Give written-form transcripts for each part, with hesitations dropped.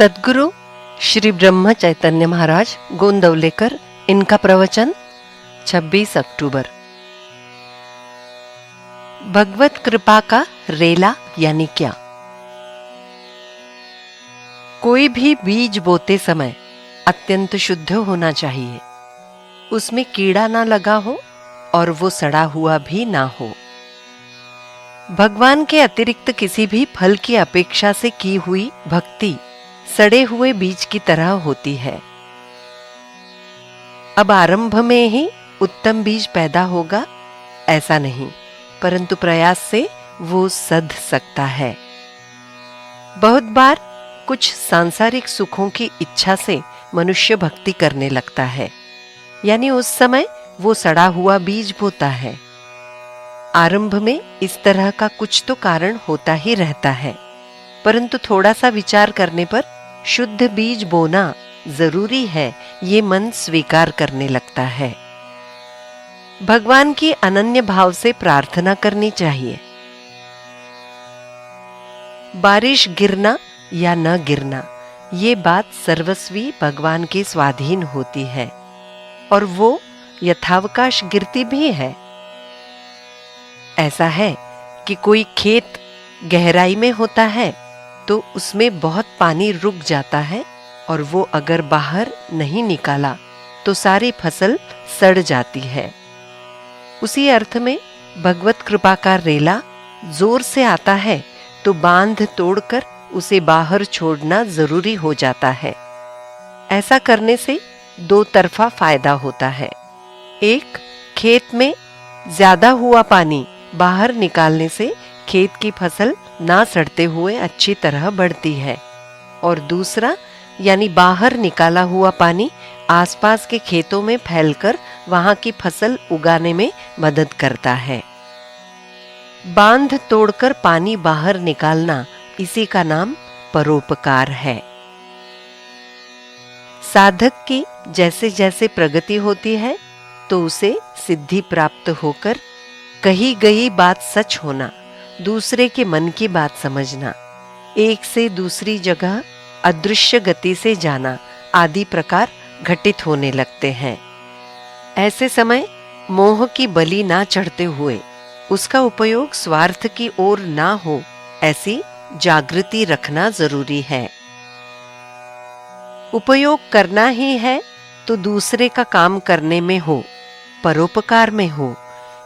सद्गुरु श्री ब्रह्म चैतन्य महाराज गोंदवलेकर, इनका प्रवचन 26 अक्टूबर। भगवत कृपा का रेला यानी क्या। कोई भी बीज बोते समय अत्यंत शुद्ध होना चाहिए, उसमें कीड़ा ना लगा हो और वो सड़ा हुआ भी ना हो। भगवान के अतिरिक्त किसी भी फल की अपेक्षा से की हुई भक्ति सड़े हुए बीज की तरह होती है। अब आरंभ में ही उत्तम बीज पैदा होगा ऐसा नहीं, परंतु प्रयास से वो सध सकता है। बहुत बार कुछ सांसारिक सुखों की इच्छा से मनुष्य भक्ति करने लगता है, यानी उस समय वो सड़ा हुआ बीज बोता है। आरंभ में इस तरह का कुछ तो कारण होता ही रहता है, परंतु थोड़ा सा विचार करने पर शुद्ध बीज बोना जरूरी है, ये मन स्वीकार करने लगता है। भगवान की अनन्य भाव से प्रार्थना करनी चाहिए। बारिश गिरना या न गिरना, ये बात सर्वस्वी भगवान के स्वाधीन होती है और वो यथावकाश गिरती भी है। ऐसा है कि कोई खेत गहराई में होता है तो उसमें बहुत पानी रुक जाता है और वो अगर बाहर नहीं निकाला तो सारी फसल सड़ जाती है। उसी अर्थ में भगवत कृपा का रेला जोर से आता है तो बांध तोड़कर उसे बाहर छोड़ना जरूरी हो जाता है। ऐसा करने से दो तरफा फायदा होता है। एक, खेत में ज्यादा हुआ पानी बाहर निकालने से खेत की फसल ना सड़ते हुए अच्छी तरह बढ़ती है, और दूसरा यानी बाहर निकाला हुआ पानी आसपास के खेतों में फैलकर वहां की फसल उगाने में मदद करता है। बांध तोड़कर पानी बाहर निकालना, इसी का नाम परोपकार है। साधक की जैसे जैसे प्रगति होती है तो उसे सिद्धि प्राप्त होकर कही गई बात सच होना, दूसरे के मन की बात समझना, एक से दूसरी जगह अदृश्य गति से जाना आदि प्रकार घटित होने लगते हैं। ऐसे समय मोह की बलि ना चढ़ते हुए उसका उपयोग स्वार्थ की ओर ना हो, ऐसी जागृति रखना जरूरी है। उपयोग करना ही है तो दूसरे का काम करने में हो, परोपकार में हो।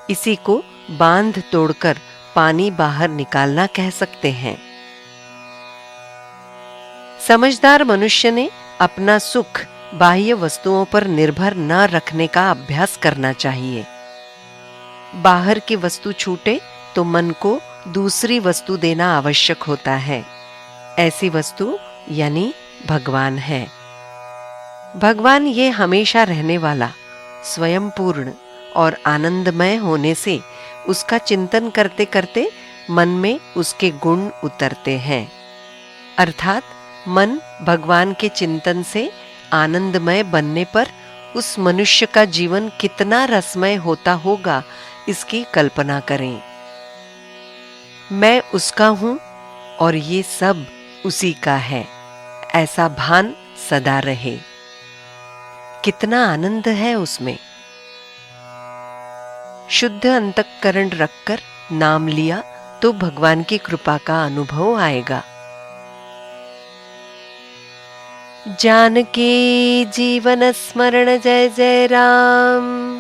इसी को बांध तोड़कर पानी बाहर निकालना कह सकते हैं। समझदार मनुष्य ने अपना सुख बाह्य वस्तुओं पर निर्भर न रखने का अभ्यास करना चाहिए। बाहर की वस्तु छूटे तो मन को दूसरी वस्तु देना आवश्यक होता है। ऐसी वस्तु यानी भगवान है। भगवान ये हमेशा रहने वाला, स्वयं पूर्ण और आनंदमय होने से उसका चिंतन करते करते मन में उसके गुण उतरते हैं। अर्थात मन भगवान के चिंतन से आनंदमय बनने पर उस मनुष्य का जीवन कितना रसमय होता होगा, इसकी कल्पना करें। मैं उसका हूं और ये सब उसी का है, ऐसा भान सदा रहे। कितना आनंद है उसमें। शुद्ध अंतःकरण रखकर नाम लिया तो भगवान की कृपा का अनुभव आएगा। जानकी जीवन स्मरण जय जय राम।